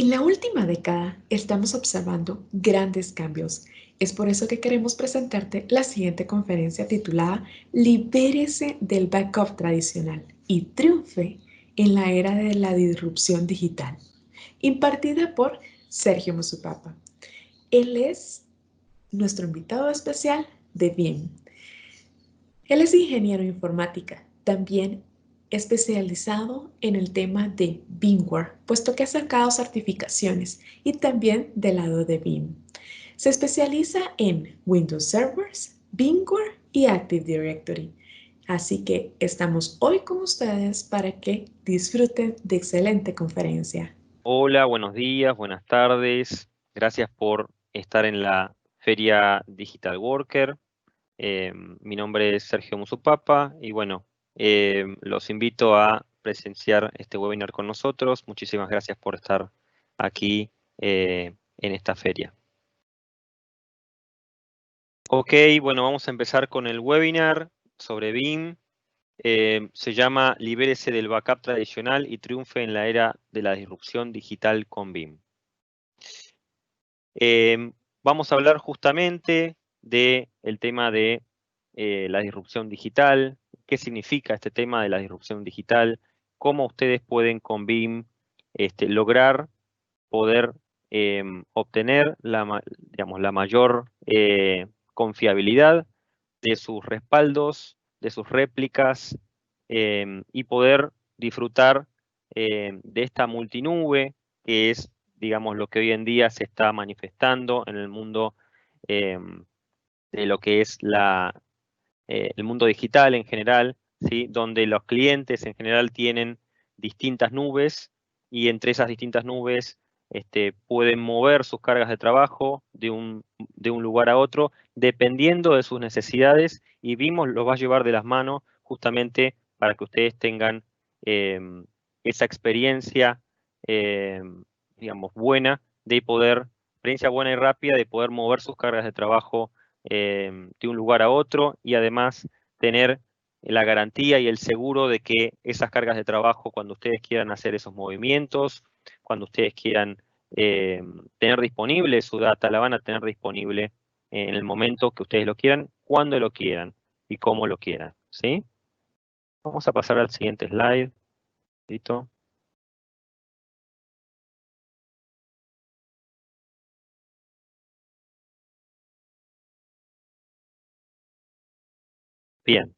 En la última década estamos observando grandes cambios. Es por eso que queremos presentarte la siguiente conferencia titulada Libérese del backup tradicional y triunfe en la era de la disrupción digital, impartida por Sergio Musupapa. Él es nuestro invitado especial de BIM. Él es ingeniero en informática, también especializado en el tema de BIMware, puesto que ha sacado certificaciones y también del lado de BIM. Se especializa en Windows Servers, BIMware y Active Directory. Así que estamos hoy con ustedes para que disfruten de excelente conferencia. Hola, buenos días, buenas tardes. Gracias por estar en la Feria Digital Worker. Mi nombre es Sergio Musupapa y bueno, los invito a presenciar este webinar con nosotros. Muchísimas gracias por estar aquí en esta feria. Ok, bueno, vamos a empezar con el webinar sobre BIM. Se llama Libérese del backup tradicional y triunfe en la era de la disrupción digital con BIM. Vamos a hablar justamente del tema de la disrupción digital, qué significa este tema de la disrupción digital, cómo ustedes pueden con BIM lograr poder obtener la mayor confiabilidad de sus respaldos, de sus réplicas y poder disfrutar de esta multinube que es, digamos, lo que hoy en día se está manifestando en el mundo de lo que es el mundo digital en general, ¿sí? Donde los clientes en general tienen distintas nubes y entre esas distintas nubes pueden mover sus cargas de trabajo de un lugar a otro dependiendo de sus necesidades y BIM los va a llevar de las manos justamente para que ustedes tengan esa experiencia, digamos, buena de poder, experiencia buena y rápida de poder mover sus cargas de trabajo de un lugar a otro y además tener la garantía y el seguro de que esas cargas de trabajo, cuando ustedes quieran hacer esos movimientos, cuando ustedes quieran tener disponible su data, la van a tener disponible en el momento que ustedes lo quieran, cuando lo quieran y cómo lo quieran, ¿sí? Vamos a pasar al siguiente slide. ¿Listo? Bien.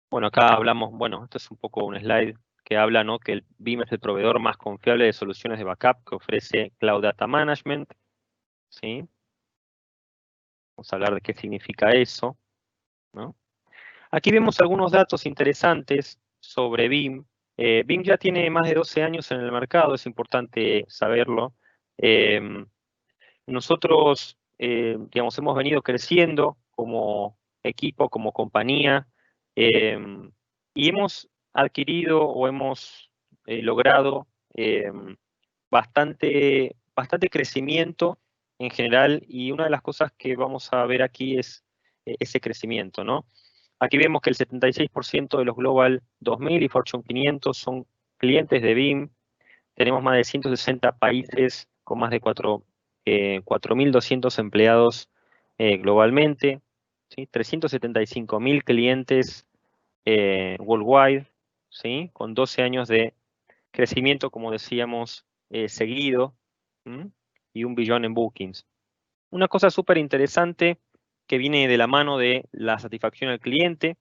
Bueno, acá hablamos, bueno, esto es un poco un slide que habla, ¿no? Que el BIM es el proveedor más confiable de soluciones de backup que ofrece Cloud Data Management, ¿sí? Vamos a hablar de qué significa eso, ¿no? Aquí vemos algunos datos interesantes sobre BIM. BIM ya tiene más de 12 años en el mercado, es importante saberlo. Nosotros, digamos, hemos venido creciendo como equipo, como compañía, y hemos adquirido o hemos logrado bastante crecimiento en general, y una de las cosas que vamos a ver aquí es ese crecimiento, ¿no? Aquí vemos que el 76% de los Global 2000 y Fortune 500 son clientes de BIM. Tenemos más de 160 países con más de 4.200 empleados globalmente, ¿sí? 375.000 clientes worldwide, ¿sí? Con 12 años de crecimiento, como decíamos, seguido, ¿m? Y 1 billón en bookings. Una cosa súper interesante que viene de la mano de la satisfacción al cliente,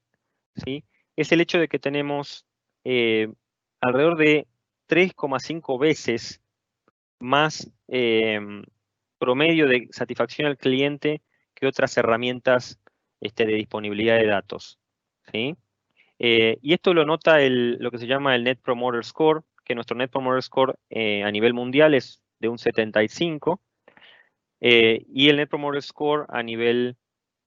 ¿sí? Es el hecho de que tenemos alrededor de 3,5 veces más promedio de satisfacción al cliente que otras herramientas de disponibilidad de datos, ¿sí? Y esto lo nota lo que se llama el Net Promoter Score, que nuestro Net Promoter Score a nivel mundial es de un 75, y el Net Promoter Score a nivel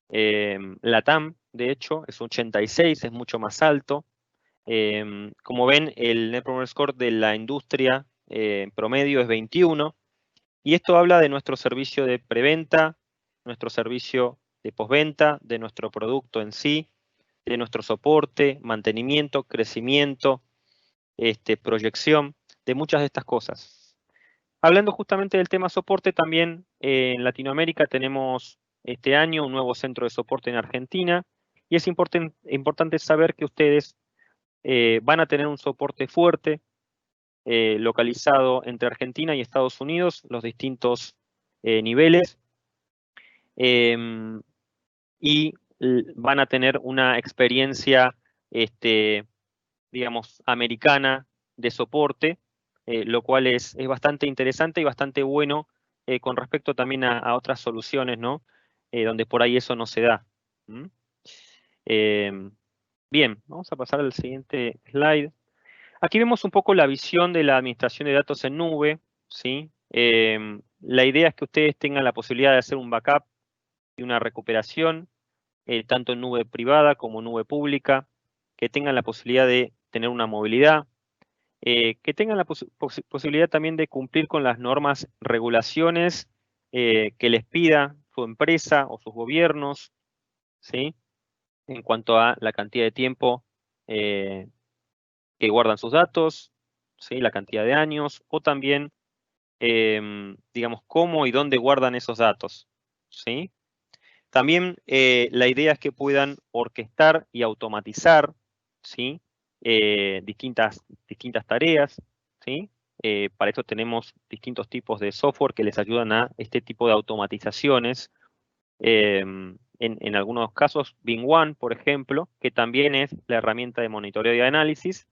LATAM, de hecho, es un 86, es mucho más alto. Como ven, el Net Promoter Score de la industria promedio es 21, y esto habla de nuestro servicio de preventa, nuestro servicio de postventa, de nuestro producto en sí, de nuestro soporte, mantenimiento, crecimiento, proyección, de muchas de estas cosas. Hablando justamente del tema soporte, también en Latinoamérica tenemos este año un nuevo centro de soporte en Argentina y es importante saber que ustedes van a tener un soporte fuerte localizado entre Argentina y Estados Unidos, los distintos niveles, y van a tener una experiencia, digamos, americana de soporte, lo cual es bastante interesante y bastante bueno con respecto también a otras soluciones, ¿no? Donde por ahí eso no se da. ¿Mm? Bien, vamos a pasar al siguiente slide. Aquí vemos un poco la visión de la administración de datos en nube, ¿sí? La idea es que ustedes tengan la posibilidad de hacer un backup y una recuperación, tanto en nube privada como nube pública, que tengan la posibilidad de tener una movilidad, que tengan la posibilidad también de cumplir con las normas, regulaciones que les pida su empresa o sus gobiernos, ¿sí? En cuanto a la cantidad de tiempo que guardan sus datos, ¿sí? La cantidad de años, o también, digamos, cómo y dónde guardan esos datos, ¿sí? También la idea es que puedan orquestar y automatizar, ¿sí? Distintas tareas, ¿sí? Para eso tenemos distintos tipos de software que les ayudan a este tipo de automatizaciones. En algunos casos, Bing One, por ejemplo, que también es la herramienta de monitoreo y análisis,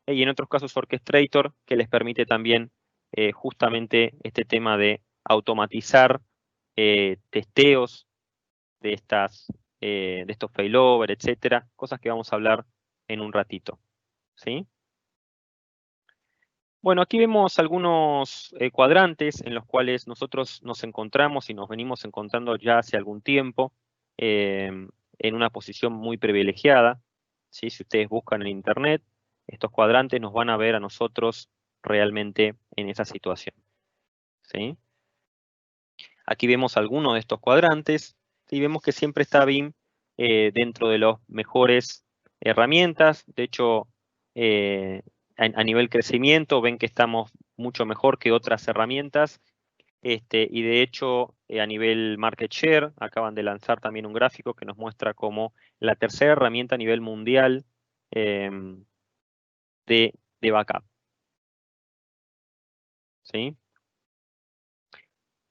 y en otros casos Orchestrator, que les permite también justamente este tema de automatizar testeos de estos failover, etcétera, cosas que vamos a hablar en un ratito, ¿sí? Bueno, aquí vemos algunos cuadrantes en los cuales nosotros nos encontramos y nos venimos encontrando ya hace algún tiempo en una posición muy privilegiada, ¿sí? Si ustedes buscan en Internet, estos cuadrantes nos van a ver a nosotros realmente en esa situación, ¿sí? Aquí vemos algunos de estos cuadrantes y vemos que siempre está BIM dentro de las mejores herramientas. De hecho, a nivel crecimiento ven que estamos mucho mejor que otras herramientas. Y de hecho, a nivel market share, acaban de lanzar también un gráfico que nos muestra como la tercera herramienta a nivel mundial de backup. ¿Sí?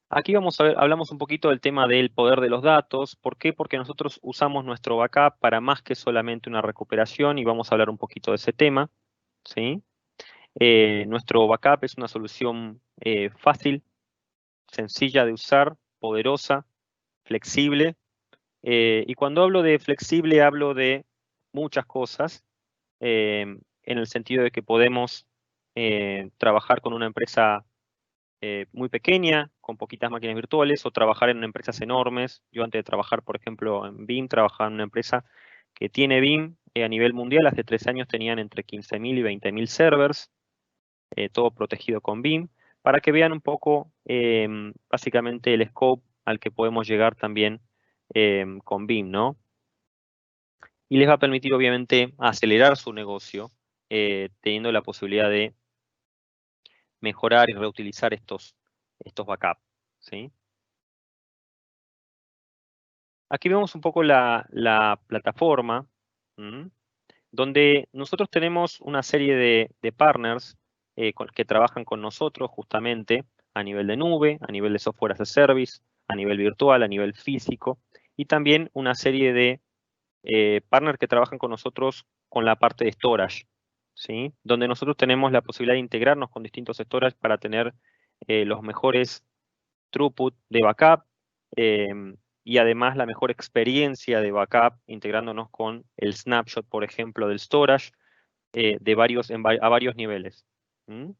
Aquí vamos a ver, hablamos un poquito del tema del poder de los datos. ¿Por qué? Porque nosotros usamos nuestro backup para más que solamente una recuperación y vamos a hablar un poquito de ese tema, ¿sí? Nuestro backup es una solución fácil, sencilla de usar, poderosa, flexible. Y cuando hablo de flexible hablo de muchas cosas, en el sentido de que podemos trabajar con una empresa muy pequeña, con poquitas máquinas virtuales, o trabajar en empresas enormes. Yo antes de trabajar, por ejemplo, en BIM, trabajaba en una empresa que tiene BIM a nivel mundial. Hace 3 años tenían entre 15.000 y 20.000 servers, todo protegido con BIM, para que vean un poco, básicamente, el scope al que podemos llegar también con BIM, ¿no? Y les va a permitir, obviamente, acelerar su negocio, teniendo la posibilidad de mejorar y reutilizar estos backups, ¿sí? Aquí vemos un poco la plataforma, donde nosotros tenemos una serie de partners que trabajan con nosotros justamente a nivel de nube, a nivel de software as a service, a nivel virtual, a nivel físico, y también una serie de partners que trabajan con nosotros con la parte de storage, ¿sí? Donde nosotros tenemos la posibilidad de integrarnos con distintos storage para tener los mejores throughput de backup y además la mejor experiencia de backup integrándonos con el snapshot, por ejemplo, del storage a varios niveles. ¿Mm?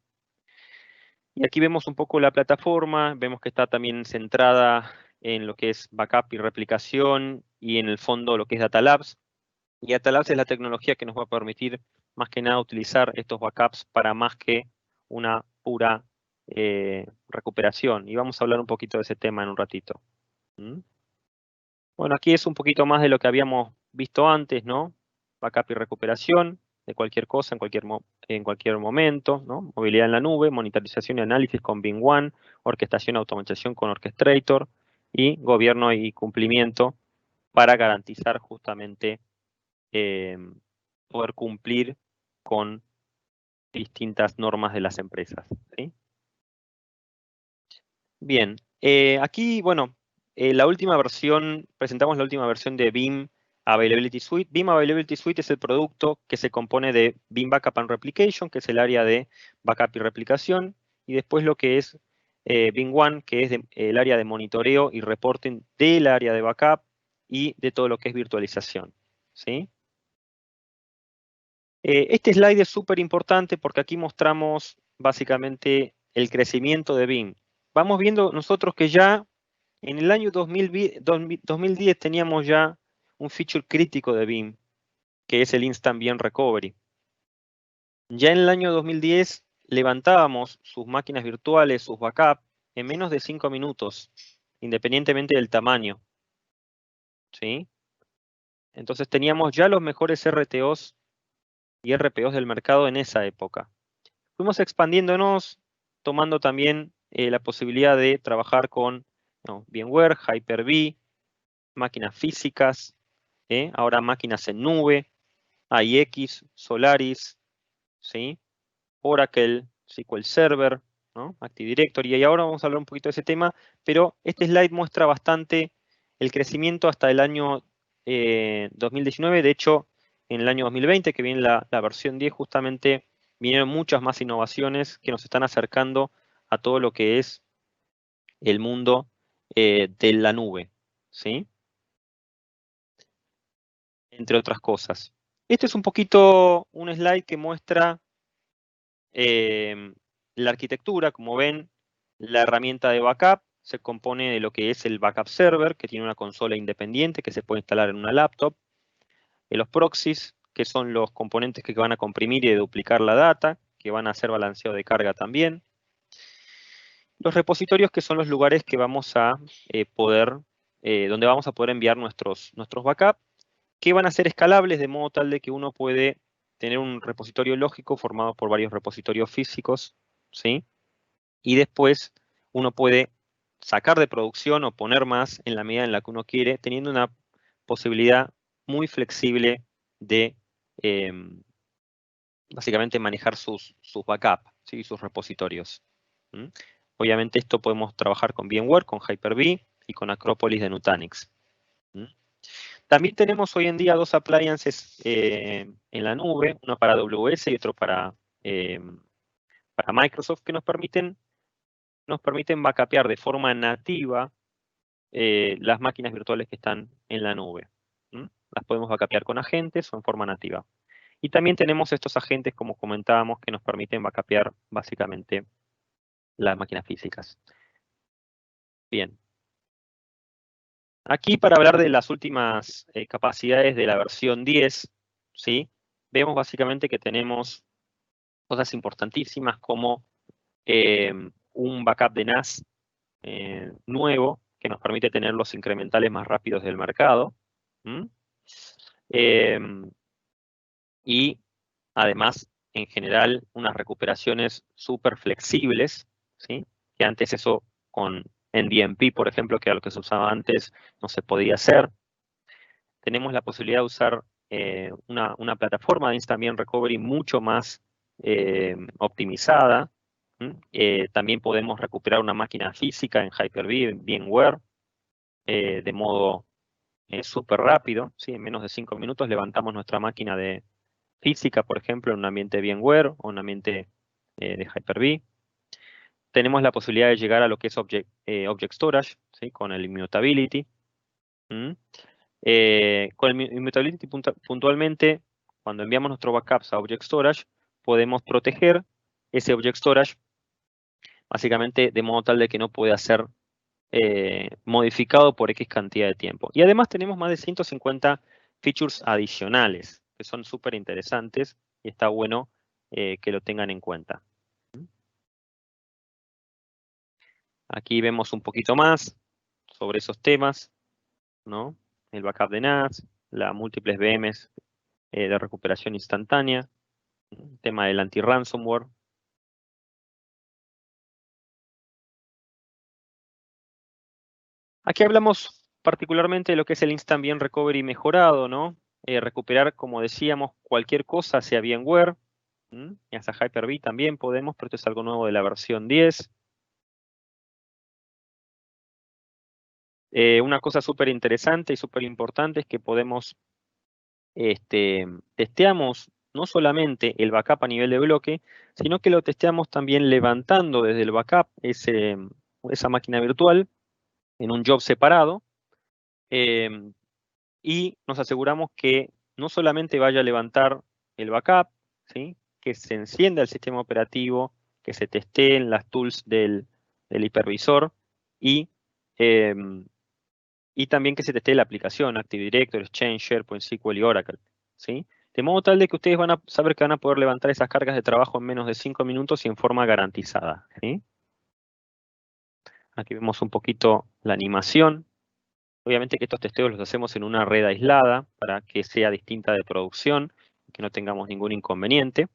Y aquí vemos un poco la plataforma, vemos que está también centrada en lo que es backup y replicación y en el fondo lo que es Data Labs. Y Data Labs es la tecnología que nos va a permitir más que nada utilizar estos backups para más que una pura recuperación. Y vamos a hablar un poquito de ese tema en un ratito. ¿Mm? Bueno, aquí es un poquito más de lo que habíamos visto antes, ¿no? Backup y recuperación. de cualquier cosa en cualquier momento, ¿no? Movilidad en la nube, monitorización y análisis con Beam One, orquestación y automatización con Orchestrator, y gobierno y cumplimiento para garantizar justamente poder cumplir con distintas normas de las empresas, ¿sí? Bien, aquí, bueno, presentamos la última versión de Beam Availability Suite. Beam Availability Suite es el producto que se compone de Beam Backup and Replication, que es el área de backup y replicación, y después lo que es Beam One, que es el área de monitoreo y reporting del área de backup y de todo lo que es virtualización, ¿sí? Este slide es súper importante porque aquí mostramos básicamente el crecimiento de Beam. Vamos viendo nosotros que ya en el año 2010 teníamos ya un feature crítico de Beam, que es el Instant Beam Recovery. Ya en el año 2010 levantábamos sus máquinas virtuales, sus backups, en menos de 5 minutos, independientemente del tamaño, ¿sí? Entonces teníamos ya los mejores RTOs y RPOs del mercado en esa época. Fuimos expandiéndonos, tomando también la posibilidad de trabajar con VMware, Hyper-V, máquinas físicas, ahora máquinas en nube, AIX, Solaris, ¿sí? Oracle, SQL Server, ¿no? Active Directory, y ahora vamos a hablar un poquito de ese tema, pero este slide muestra bastante el crecimiento hasta el año 2019. De hecho, en el año 2020, que viene la versión 10, justamente vinieron muchas más innovaciones que nos están acercando a todo lo que es el mundo de la nube, ¿sí? Entre otras cosas. Este es un poquito un slide que muestra la arquitectura. Como ven, la herramienta de backup se compone de lo que es el backup server, que tiene una consola independiente que se puede instalar en una laptop. Los proxies, que son los componentes que van a comprimir y duplicar la data, que van a hacer balanceo de carga también. Los repositorios, que son los lugares que vamos a donde vamos a poder enviar nuestros backups, que van a ser escalables de modo tal de que uno puede tener un repositorio lógico formado por varios repositorios físicos, ¿sí? Y después uno puede sacar de producción o poner más en la medida en la que uno quiere, teniendo una posibilidad muy flexible de básicamente manejar sus backups, ¿sí? Sus repositorios. ¿Mm? Obviamente esto podemos trabajar con VMware, con Hyper-V y con Acropolis de Nutanix. ¿Mm? También tenemos hoy en día dos appliances en la nube, uno para AWS y otro para Microsoft, que nos permiten backupear de forma nativa las máquinas virtuales que están en la nube. Las podemos backupear con agentes o en forma nativa. Y también tenemos estos agentes, como comentábamos, que nos permiten backupear básicamente las máquinas físicas. Bien. Aquí, para hablar de las últimas capacidades de la versión 10, ¿sí? Vemos básicamente que tenemos cosas importantísimas como un backup de NAS nuevo, que nos permite tener los incrementales más rápidos del mercado. Y además, en general, unas recuperaciones súper flexibles, ¿sí? Que antes eso con NDMP, por ejemplo, que era lo que se usaba antes, no se podía hacer. Tenemos la posibilidad de usar una plataforma de Instant Beam Recovery mucho más optimizada. También podemos recuperar una máquina física en Hyper-V, en VMware, de modo súper rápido, ¿sí? En menos de 5 minutos levantamos nuestra máquina de física, por ejemplo, en un ambiente VMware o un ambiente de Hyper-V. Tenemos la posibilidad de llegar a lo que es Object Storage, ¿sí? Con el Immutability. Con el Immutability puntualmente, cuando enviamos nuestros backups a Object Storage, podemos proteger ese Object Storage básicamente de modo tal de que no pueda ser modificado por X cantidad de tiempo. Y además tenemos más de 150 features adicionales que son súper interesantes y está bueno que lo tengan en cuenta. Aquí vemos un poquito más sobre esos temas, ¿no? El backup de NAS, las múltiples VMs de recuperación instantánea, El tema del anti-ransomware. Aquí hablamos particularmente de lo que es el Instant VM Recovery mejorado, ¿no? Recuperar, como decíamos, cualquier cosa hacia VMware. Y hasta Hyper-V también podemos, pero esto es algo nuevo de la versión 10. Una cosa súper interesante y súper importante es que podemos, testeamos no solamente el backup a nivel de bloque, sino que lo testeamos también levantando desde el backup esa máquina virtual en un job separado. Y nos aseguramos que no solamente vaya a levantar el backup, ¿sí? Que se encienda el sistema operativo, que se testeen las tools del hipervisor y, eh, y también que se testee la aplicación Active Directory, Exchange, SharePoint, SQL y Oracle, ¿sí? De modo tal de que ustedes van a saber que van a poder levantar esas cargas de trabajo en menos de 5 minutos y en forma garantizada, ¿sí? Aquí vemos un poquito la animación. Obviamente que estos testeos los hacemos en una red aislada para que sea distinta de producción, que no tengamos ningún inconveniente.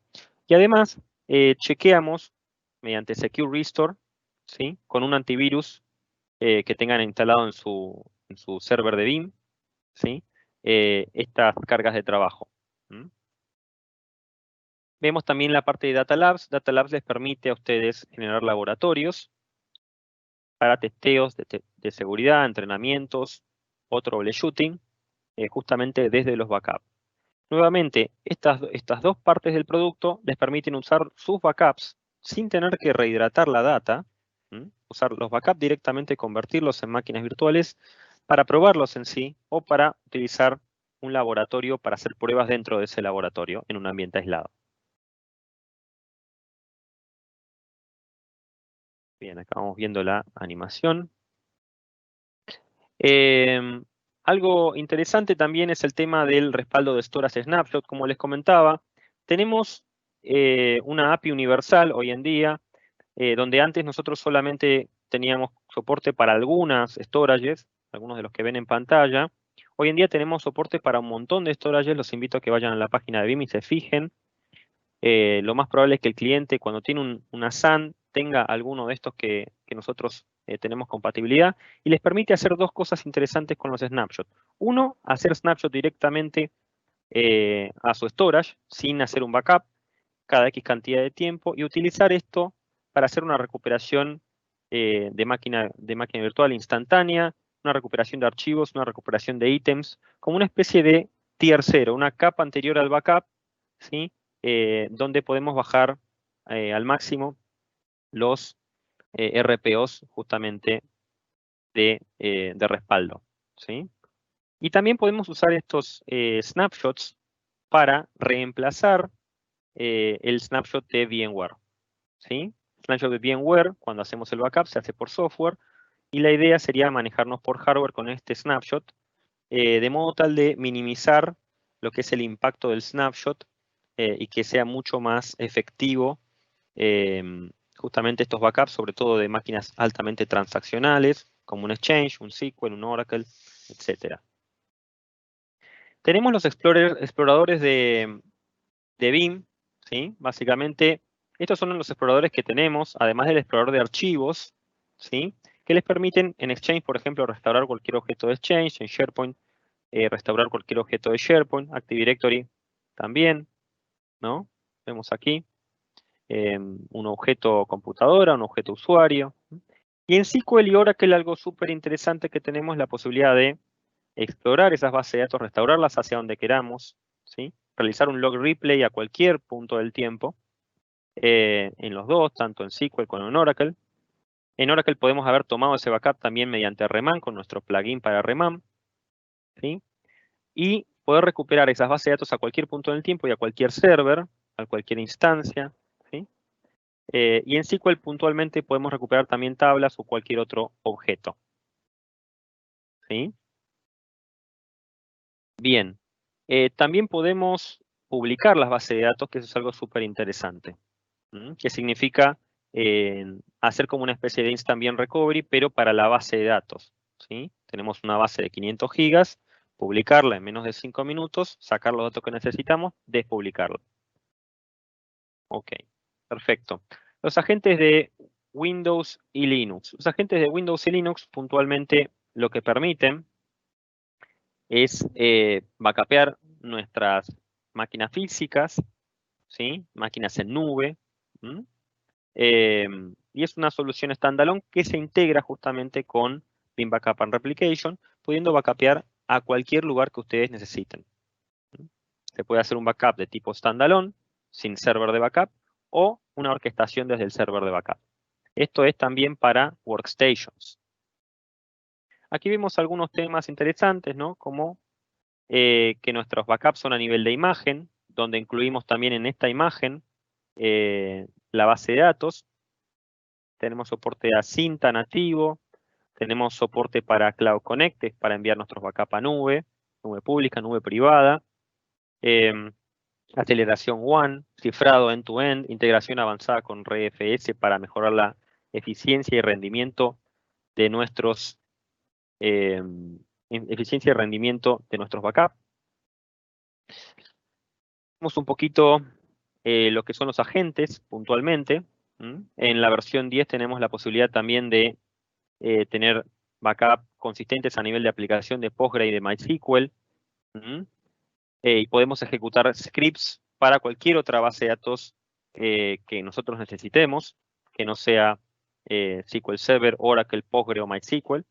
Y además, chequeamos mediante Secure Restore, ¿sí? Con un antivirus que tengan instalado en su server de Vim, ¿sí? Estas cargas de trabajo. Vemos también la parte de Data Labs. Data Labs les permite a ustedes generar laboratorios para testeos de seguridad, entrenamientos o troubleshooting, justamente desde los backups. Nuevamente, estas dos partes del producto les permiten usar sus backups sin tener que rehidratar la data, usar los backups directamente, convertirlos en máquinas virtuales para probarlos en sí o para utilizar un laboratorio para hacer pruebas dentro de ese laboratorio en un ambiente aislado. Bien, acá vamos viendo la animación. Algo interesante también es el tema del respaldo de Storage Snapshot. Como les comentaba, tenemos una API universal hoy en día, donde antes nosotros solamente teníamos soporte para algunas storages, algunos de los que ven en pantalla. Hoy en día tenemos soporte para un montón de storages. Los invito a que vayan a la página de Vim y se fijen. Lo más probable es que el cliente, cuando tiene una SAN, tenga alguno de estos que nosotros tenemos compatibilidad y les permite hacer dos cosas interesantes con los snapshots. Uno, hacer snapshot directamente a su storage sin hacer un backup cada X cantidad de tiempo y utilizar esto para hacer una recuperación de máquina virtual instantánea, una recuperación de archivos, una recuperación de ítems, como una especie de tier 0, una capa anterior al backup, ¿sí? Donde podemos bajar al máximo los RPOs justamente de respaldo, ¿sí? Y también podemos usar estos snapshots para reemplazar el snapshot de VMware, ¿sí? Snapshot de VMware, cuando hacemos el backup, se hace por software, y la idea sería manejarnos por hardware con este snapshot, de modo tal de minimizar lo que es el impacto del snapshot y que sea mucho más efectivo justamente estos backups, sobre todo de máquinas altamente transaccionales, como un Exchange, un SQL, un Oracle, etc. Tenemos los exploradores de Vim, ¿sí? Básicamente, estos son los exploradores que tenemos, además del explorador de archivos, ¿sí? Que les permiten en Exchange, por ejemplo, restaurar cualquier objeto de Exchange, en SharePoint, restaurar cualquier objeto de SharePoint, Active Directory también, ¿no? Vemos aquí un objeto computadora, un objeto usuario. Y en SQL y Oracle algo súper interesante que tenemos es la posibilidad de explorar esas bases de datos, restaurarlas hacia donde queramos, ¿sí? Realizar un log replay a cualquier punto del tiempo, en los dos, tanto en SQL como en Oracle. En Oracle podemos haber tomado ese backup también mediante Reman, con nuestro plugin para Reman, ¿sí? Y poder recuperar esas bases de datos a cualquier punto del tiempo y a cualquier server, a cualquier instancia, ¿sí? Y en SQL puntualmente podemos recuperar también tablas o cualquier otro objeto, ¿sí? Bien, también podemos publicar las bases de datos, que eso es algo súper interesante, que significa hacer como una especie de Instant VM Recovery, pero para la base de datos, ¿sí? Tenemos una base de 500 gigas, publicarla en menos de 5 minutos, sacar los datos que necesitamos, despublicarla. Ok, perfecto. Los agentes de Windows y Linux. Los agentes de Windows y Linux puntualmente lo que permiten es backupear nuestras máquinas físicas, ¿sí? Máquinas en nube. ¿M? Y es una solución standalone que se integra justamente con Veeam Backup and Replication, pudiendo backupear a cualquier lugar que ustedes necesiten. ¿M? Se puede hacer un backup de tipo standalone, sin server de backup, o una orquestación desde el server de backup. Esto es también para workstations. Aquí vemos algunos temas interesantes, ¿no? Como que nuestros backups son a nivel de imagen, donde incluimos también en esta imagen la base de datos. Tenemos soporte a Cinta nativo, tenemos soporte para Cloud Connect, para enviar nuestros backups a nube pública, nube privada, aceleración WAN, cifrado end-to-end, integración avanzada con RFS para mejorar la eficiencia y rendimiento de nuestros backups. Vemos un poquito lo que son los agentes puntualmente. En la versión 10 tenemos la posibilidad también de tener backup consistentes a nivel de aplicación de Postgre y de MySQL. Y podemos ejecutar scripts para cualquier otra base de datos que nosotros necesitemos, que no sea SQL Server, Oracle, Postgre o MySQL.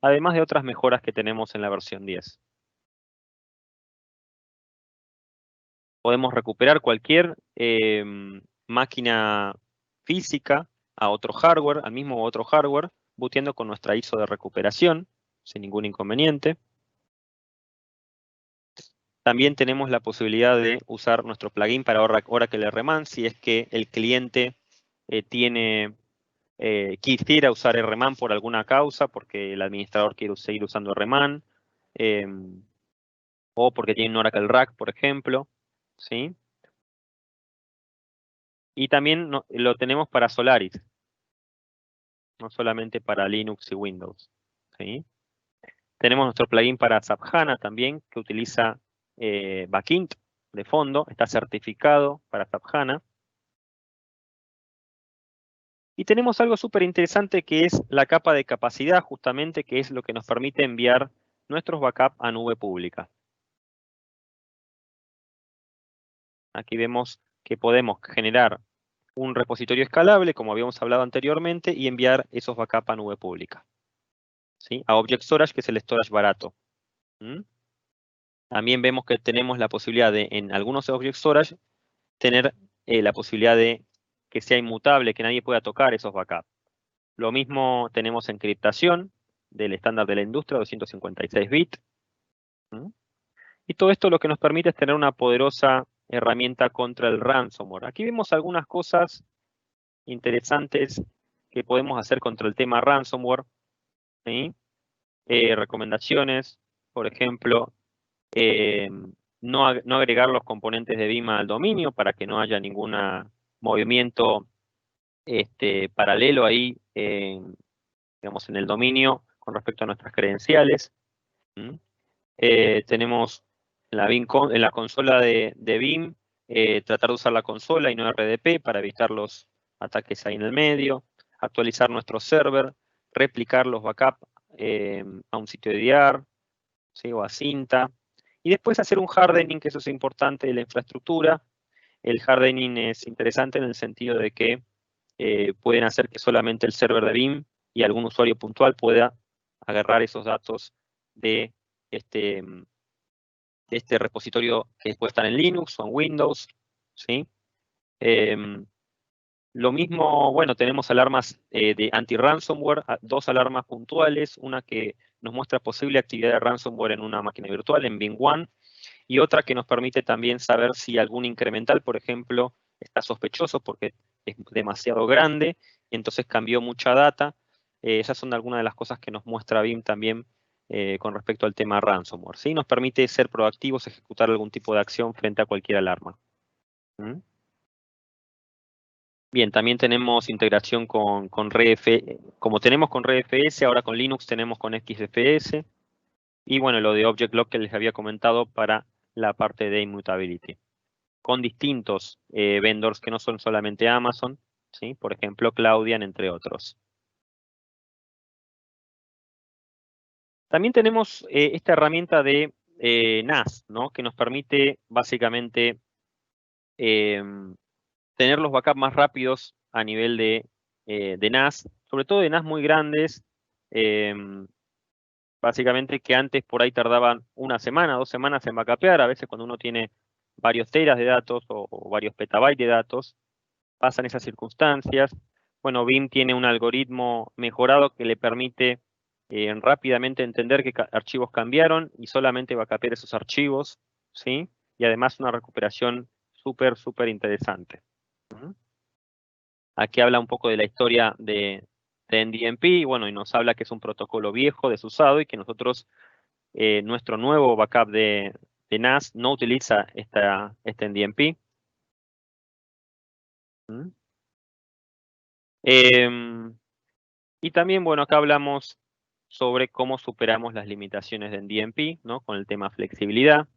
Además de otras mejoras que tenemos en la versión 10. Podemos recuperar cualquier máquina física a otro hardware, al mismo u otro hardware, booteando con nuestra ISO de recuperación, sin ningún inconveniente. También tenemos la posibilidad de usar nuestro plugin para Oracle RMAN si es que el cliente quisiera usar RMAN por alguna causa, porque el administrador quiere seguir usando RMAN, o porque tiene un Oracle Rack, por ejemplo, ¿sí? Y también lo tenemos para Solaris, no solamente para Linux y Windows, ¿sí? Tenemos nuestro plugin para SAP HANA también, que utiliza Backint de fondo, está certificado para SAP HANA. Y tenemos algo súper interesante que es la capa de capacidad, justamente, que es lo que nos permite enviar nuestros backups a nube pública. Aquí vemos que podemos generar un repositorio escalable, como habíamos hablado anteriormente, y enviar esos backups a nube pública, ¿sí? A Object Storage, que es el storage barato. También vemos que tenemos la posibilidad de, en algunos Object Storage, tener la posibilidad de que sea inmutable, que nadie pueda tocar esos backups. Lo mismo tenemos encriptación del estándar de la industria, 256 bits. Y todo esto lo que nos permite es tener una poderosa herramienta contra el ransomware. Aquí vemos algunas cosas interesantes que podemos hacer contra el tema ransomware. ¿Sí? Recomendaciones, por ejemplo, no agregar los componentes de Veeam al dominio para que no haya ningún movimiento paralelo ahí, digamos, en el dominio con respecto a nuestras credenciales. Tenemos en la consola de Veeam, tratar de usar la consola y no RDP para evitar los ataques ahí en el medio, actualizar nuestro server, replicar los backups a un sitio de DR, ¿sí? O a Cinta, y después hacer un hardening, que eso es importante, de la infraestructura. El hardening es interesante en el sentido de que pueden hacer que solamente el server de Veeam y algún usuario puntual pueda agarrar esos datos de este repositorio que puede estar en Linux o en Windows, ¿sí? Lo mismo, bueno, tenemos alarmas de anti-ransomware, dos alarmas puntuales, una que nos muestra posible actividad de ransomware en una máquina virtual, en Veeam One, y otra que nos permite también saber si algún incremental, por ejemplo, está sospechoso porque es demasiado grande, y entonces cambió mucha data. Esas son algunas de las cosas que nos muestra Veeam también con respecto al tema ransomware, ¿sí? Nos permite ser proactivos, ejecutar algún tipo de acción frente a cualquier alarma. Bien, también tenemos integración con como tenemos con RFS, ahora con Linux tenemos con XFS. Y bueno, lo de Object Lock que les había comentado para la parte de Immutability. con distintos vendors que no son solamente Amazon, ¿sí? Por ejemplo, Cloudian, entre otros. También tenemos esta herramienta de NAS, ¿no? Que nos permite básicamente tener los backups más rápidos a nivel de NAS, sobre todo de NAS muy grandes, básicamente que antes por ahí tardaban una semana, 2 semanas en backupear, a veces cuando uno tiene varios teras de datos o varios petabytes de datos, pasan esas circunstancias. Bueno, Veeam tiene un algoritmo mejorado que le permite rápidamente entender qué archivos cambiaron y solamente backupear esos archivos, ¿sí? Y además una recuperación súper interesante. Aquí habla un poco de la historia de NDMP, bueno, y nos habla que es un protocolo viejo, desusado, y que nosotros, nuestro nuevo backup de NAS no utiliza este NDMP. Y también, bueno, acá hablamos sobre cómo superamos las limitaciones de NDMP, ¿no? Con el tema flexibilidad.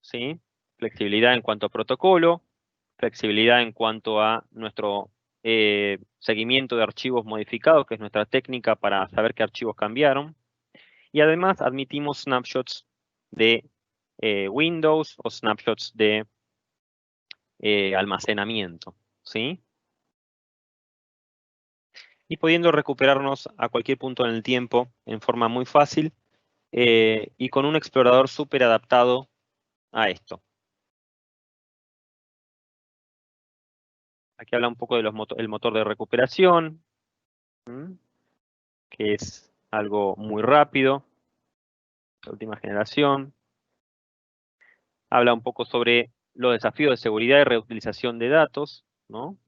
¿Sí? Flexibilidad en cuanto a protocolo, flexibilidad en cuanto a nuestro seguimiento de archivos modificados, que es nuestra técnica para saber qué archivos cambiaron. Y además admitimos snapshots de Windows o snapshots de almacenamiento, ¿sí? Y pudiendo recuperarnos a cualquier punto en el tiempo en forma muy fácil y con un explorador súper adaptado a esto. Aquí habla un poco del motor de recuperación, que es algo muy rápido, la última generación. Habla un poco sobre los desafíos de seguridad y reutilización de datos, ¿no?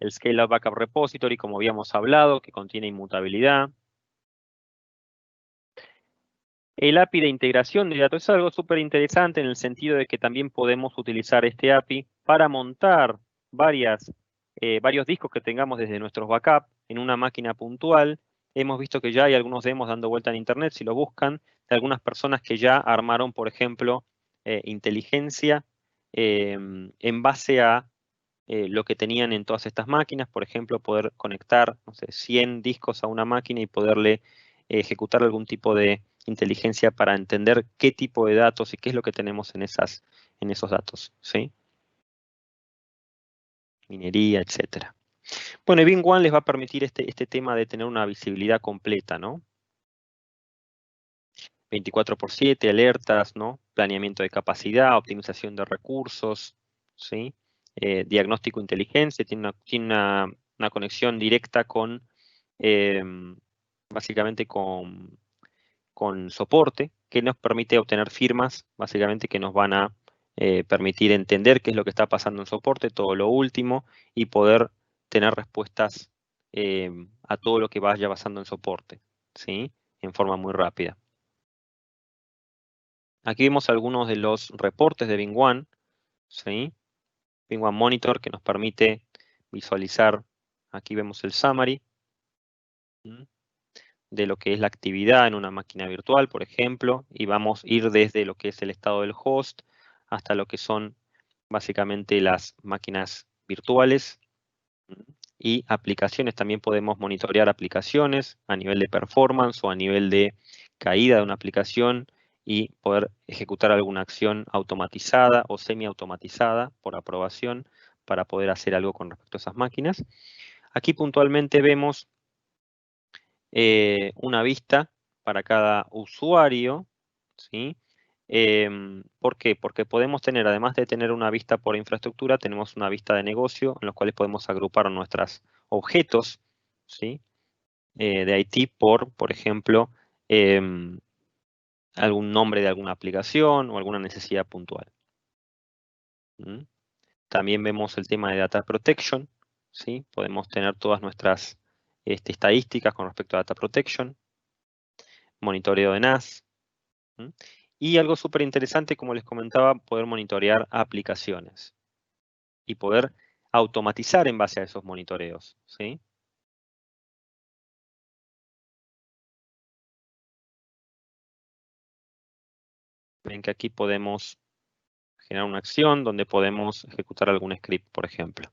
El Scale-Up Backup Repository, como habíamos hablado, que contiene inmutabilidad. El API de integración de datos es algo súper interesante en el sentido de que también podemos utilizar este API para montar varios discos que tengamos desde nuestros backups en una máquina puntual. Hemos visto que ya hay algunos demos dando vuelta en internet, si lo buscan, de algunas personas que ya armaron, por ejemplo, inteligencia en base a lo que tenían en todas estas máquinas, por ejemplo, poder conectar, no sé, 100 discos a una máquina y poderle ejecutar algún tipo de inteligencia para entender qué tipo de datos y qué es lo que tenemos en esos datos, ¿sí? Minería, etcétera. Bueno, y Beam One les va a permitir este tema de tener una visibilidad completa, ¿no? 24/7, alertas, ¿no? Planeamiento de capacidad, optimización de recursos, ¿sí? Diagnóstico de inteligencia, tiene una conexión directa con, básicamente con soporte, que nos permite obtener firmas, básicamente que nos van a permitir entender qué es lo que está pasando en soporte, todo lo último, y poder tener respuestas a todo lo que vaya pasando en soporte, ¿sí? En forma muy rápida. Aquí vemos algunos de los reportes de Beam One, ¿sí? Beam One Monitor, que nos permite visualizar, aquí vemos el summary, de lo que es la actividad en una máquina virtual, por ejemplo, y vamos a ir desde lo que es el estado del host hasta lo que son básicamente las máquinas virtuales y aplicaciones. También podemos monitorear aplicaciones a nivel de performance o a nivel de caída de una aplicación y poder ejecutar alguna acción automatizada o semi-automatizada por aprobación para poder hacer algo con respecto a esas máquinas. Aquí puntualmente vemos una vista para cada usuario, ¿sí? ¿Por qué? Porque podemos tener, además de tener una vista por infraestructura, tenemos una vista de negocio en los cuales podemos agrupar nuestros objetos, ¿sí? De IT por ejemplo, algún nombre de alguna aplicación o alguna necesidad puntual. También vemos el tema de Data Protection, ¿sí? Podemos tener todas nuestras estadísticas con respecto a Data Protection, monitoreo de NAS, y algo súper interesante, como les comentaba, poder monitorear aplicaciones y poder automatizar en base a esos monitoreos, ¿sí? ven que aquí podemos generar una acción donde podemos ejecutar algún script, por ejemplo.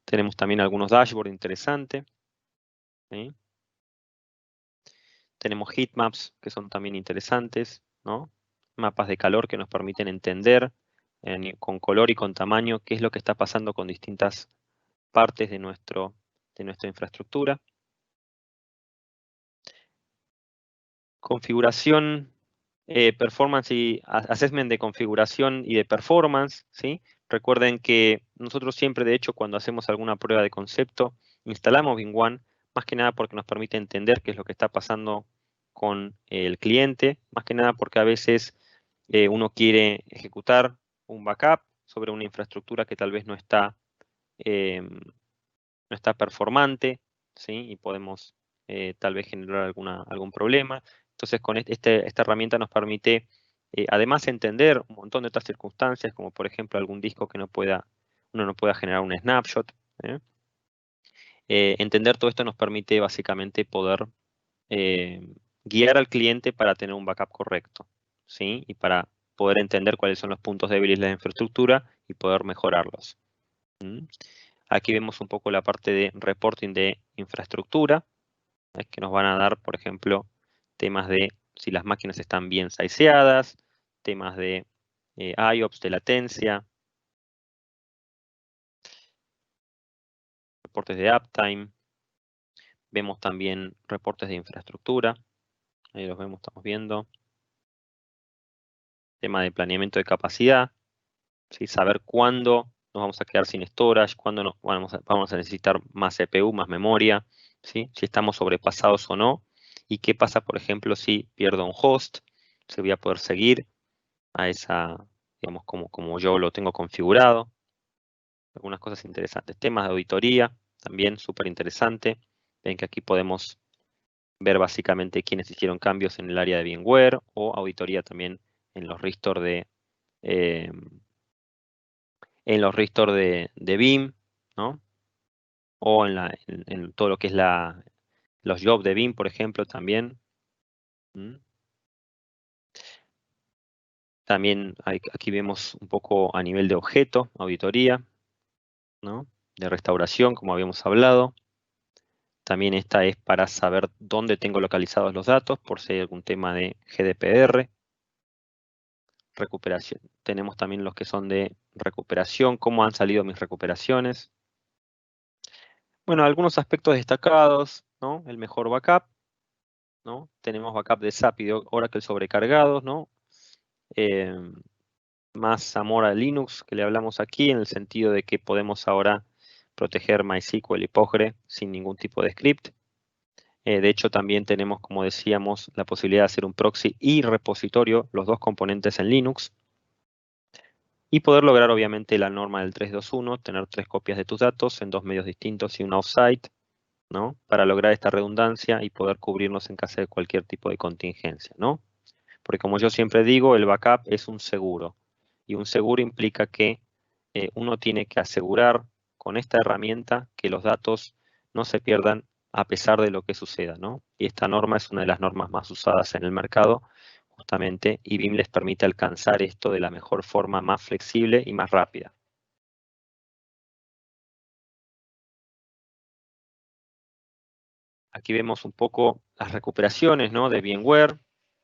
Tenemos también algunos dashboards interesantes, ¿sí? Tenemos heatmaps que son también interesantes, ¿no? Mapas de calor que nos permiten entender con color y con tamaño qué es lo que está pasando con distintas partes de nuestra infraestructura. Configuración, performance y assessment de configuración y de performance, ¿sí? Recuerden que nosotros siempre, de hecho, cuando hacemos alguna prueba de concepto, instalamos BeamOne, más que nada porque nos permite entender qué es lo que está pasando con el cliente, más que nada porque a veces uno quiere ejecutar un backup sobre una infraestructura que tal vez no está performante, ¿sí? Y podemos tal vez generar algún problema. Entonces, con esta herramienta nos permite, además, entender un montón de otras circunstancias, como por ejemplo algún disco que uno no pueda generar un snapshot. Entender todo esto nos permite básicamente poder guiar al cliente para tener un backup correcto, ¿sí? Y para poder entender cuáles son los puntos débiles de la infraestructura y poder mejorarlos. Aquí vemos un poco la parte de reporting de infraestructura, que nos van a dar, por ejemplo, temas de si las máquinas están bien sizeadas, temas de IOPS, de latencia, reportes de uptime. Vemos también reportes de infraestructura, ahí los vemos, estamos viendo. Tema de planeamiento de capacidad, ¿sí? Saber cuándo nos vamos a quedar sin storage, cuándo vamos a necesitar más CPU, más memoria, ¿sí? Si estamos sobrepasados o no, y qué pasa, por ejemplo, si pierdo un host, si voy a poder seguir a esa, digamos, como yo lo tengo configurado. Algunas cosas interesantes. Temas de auditoría, también súper interesante. Ven que aquí podemos ver básicamente quiénes hicieron cambios en el área de VMware o auditoría también en los restore de Veeam, ¿no? O en todo lo que es los jobs de Veeam, por ejemplo, también. También aquí vemos un poco a nivel de objeto, auditoría, ¿no? De restauración, como habíamos hablado. También esta es para saber dónde tengo localizados los datos, por si hay algún tema de GDPR. Recuperación. Tenemos también los que son de recuperación, cómo han salido mis recuperaciones. Bueno, algunos aspectos destacados, ¿no? El mejor backup, ¿no? Tenemos backup de SAP y de Oracle sobrecargados, ¿no? Más amor a Linux que le hablamos aquí, en el sentido de que podemos ahora proteger MySQL y Postgre sin ningún tipo de script. De hecho, también tenemos, como decíamos, la posibilidad de hacer un proxy y repositorio, los dos componentes en Linux. Y poder lograr, obviamente, la norma del 321, tener 3 copias de tus datos en 2 medios distintos y un offsite, ¿no? Para lograr esta redundancia y poder cubrirnos en caso de cualquier tipo de contingencia, ¿no? Porque como yo siempre digo, el backup es un seguro. Y un seguro implica que uno tiene que asegurar con esta herramienta que los datos no se pierdan a pesar de lo que suceda, ¿no? Y esta norma es una de las normas más usadas en el mercado, justamente, y BIM les permite alcanzar esto de la mejor forma, más flexible y más rápida. Aquí vemos un poco las recuperaciones, ¿no? De VMware,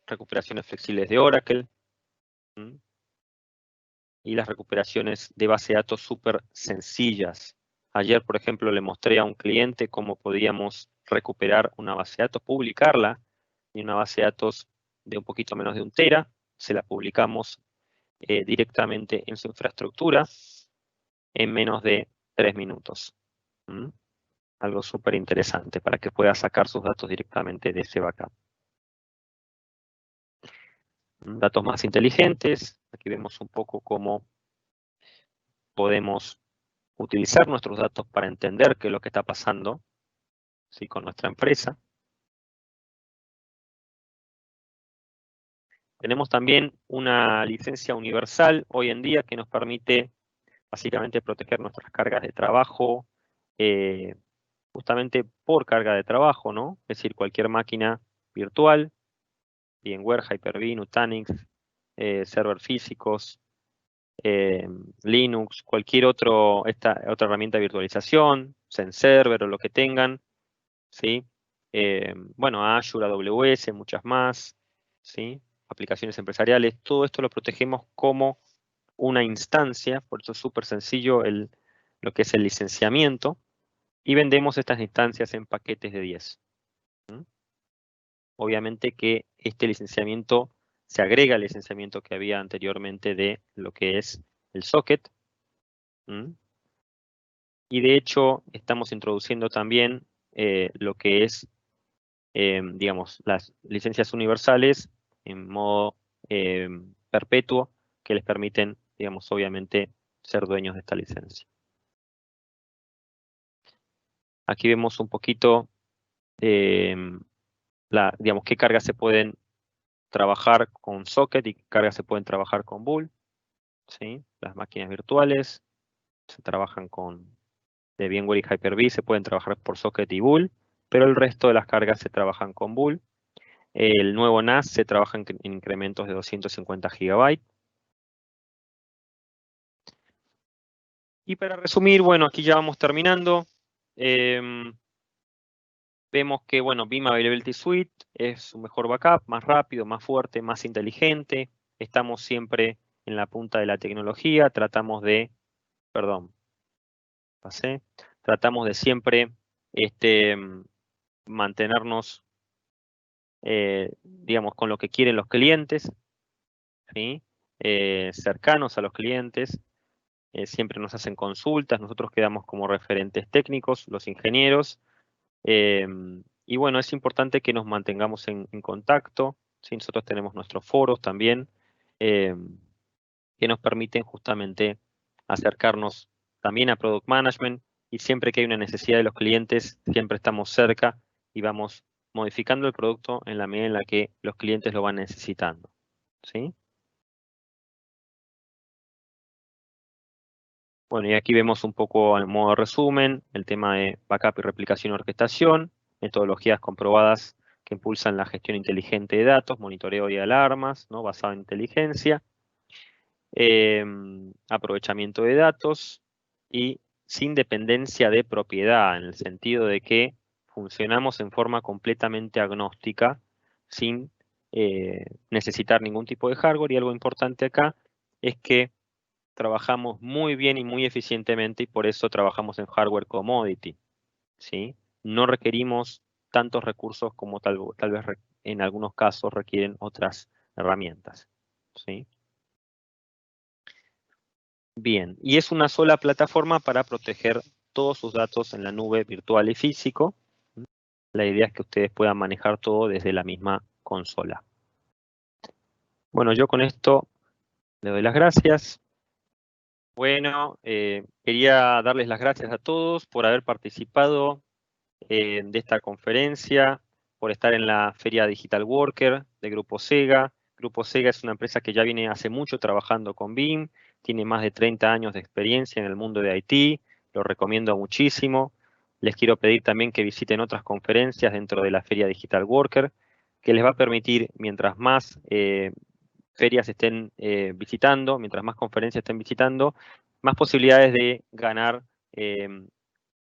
recuperaciones flexibles de Oracle, y las recuperaciones de base de datos súper sencillas. Ayer, por ejemplo, le mostré a un cliente cómo podíamos recuperar una base de datos, publicarla, y una base de datos de un poquito menos de 1 tera, se la publicamos directamente en su infraestructura en menos de 3 minutos. Algo súper interesante para que pueda sacar sus datos directamente de ese backup. Datos más inteligentes, aquí vemos un poco cómo podemos utilizar nuestros datos para entender qué es lo que está pasando, ¿sí? Con nuestra empresa. Tenemos también una licencia universal hoy en día que nos permite básicamente proteger nuestras cargas de trabajo, justamente por carga de trabajo, ¿no? Es decir, cualquier máquina virtual, VMware, Hyper-V, Nutanix, server físicos, Linux, cualquier otra herramienta de virtualización, XenServer o lo que tengan, ¿sí? Bueno, Azure, AWS, muchas más, ¿sí? Aplicaciones empresariales, todo esto lo protegemos como una instancia, por eso es súper sencillo lo que es el licenciamiento, y vendemos estas instancias en paquetes de 10. Obviamente que este licenciamiento se agrega al licenciamiento que había anteriormente de lo que es el socket. Y de hecho estamos introduciendo también lo que es, digamos, las licencias universales en modo perpetuo que les permiten, digamos, obviamente ser dueños de esta licencia. Aquí vemos un poquito, digamos, qué cargas se pueden trabajar con socket y qué cargas se pueden trabajar con bool. ¿Sí? Las máquinas virtuales se trabajan con de VMware y Hyper-V, se pueden trabajar por socket y bool, pero el resto de las cargas se trabajan con bool. El nuevo NAS se trabaja en incrementos de 250 GB. Y para resumir, bueno, aquí ya vamos terminando. Vemos que, bueno, Veeam Availability Suite es un mejor backup, más rápido, más fuerte, más inteligente. Estamos siempre en la punta de la tecnología. Tratamos de siempre mantenernos, digamos, con lo que quieren los clientes, ¿sí? Cercanos a los clientes. Siempre nos hacen consultas, nosotros quedamos como referentes técnicos, los ingenieros. Y bueno, es importante que nos mantengamos en contacto. ¿Sí? Nosotros tenemos nuestros foros también, que nos permiten justamente acercarnos también a Product Management, y siempre que hay una necesidad de los clientes, siempre estamos cerca y vamos modificando el producto en la medida en la que los clientes lo van necesitando. ¿Sí? Bueno, y aquí vemos un poco en modo resumen el tema de backup y replicación y orquestación, metodologías comprobadas que impulsan la gestión inteligente de datos, monitoreo y alarmas, ¿no? Basado en inteligencia, aprovechamiento de datos y sin dependencia de propiedad, en el sentido de que funcionamos en forma completamente agnóstica, sin necesitar ningún tipo de hardware. Y algo importante acá es que trabajamos muy bien y muy eficientemente, y por eso trabajamos en hardware commodity, ¿sí? No requerimos tantos recursos como tal vez en algunos casos requieren otras herramientas, ¿sí? Bien, y es una sola plataforma para proteger todos sus datos en la nube virtual y físico. La idea es que ustedes puedan manejar todo desde la misma consola. Bueno, yo con esto le doy las gracias. Bueno, quería darles las gracias a todos por haber participado de esta conferencia, por estar en la Feria Digital Worker de Grupo Sega. Grupo Sega es una empresa que ya viene hace mucho trabajando con Veeam, tiene más de 30 años de experiencia en el mundo de IT, lo recomiendo muchísimo. Les quiero pedir también que visiten otras conferencias dentro de la Feria Digital Worker, que les va a permitir, mientras más ferias estén visitando, mientras más conferencias estén visitando, más posibilidades de ganar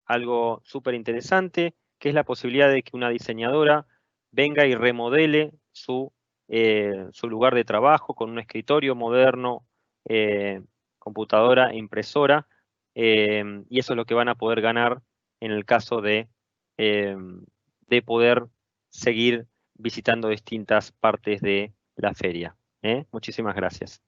algo súper interesante, que es la posibilidad de que una diseñadora venga y remodele su lugar de trabajo con un escritorio moderno, computadora, impresora, y eso es lo que van a poder ganar en el caso de poder seguir visitando distintas partes de la feria. Muchísimas gracias.